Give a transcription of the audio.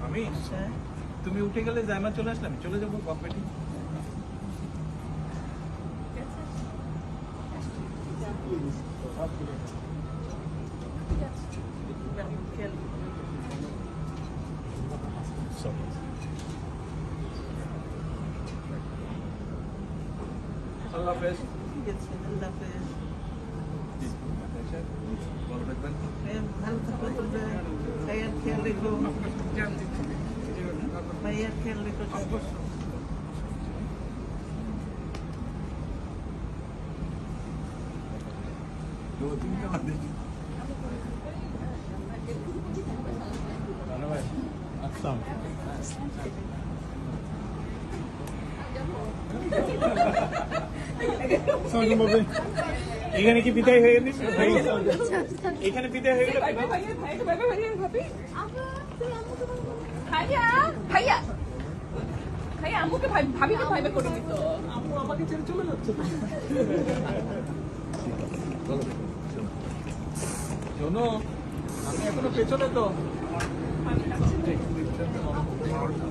আমি তুমি উঠে গেলে জায়মা চলে আসলাম, চলে যাবো গভর্নমেন্টে। আল্লাহ হাফেজ। ভালো থাকবেন। ভালো থাকো, তোমরা ভাইয়ার খেয়াল রেখো, ভাইয়ার খেয়াল রেখো অবশ্যই। এখানে কি বিদায় হয়ে গেছে? এখানে বিদায় হয়ে গেল। আম্মু আমাকে ছেড়ে চলে যাচ্ছে। শোনো, আমি এখনো পেছনে তো।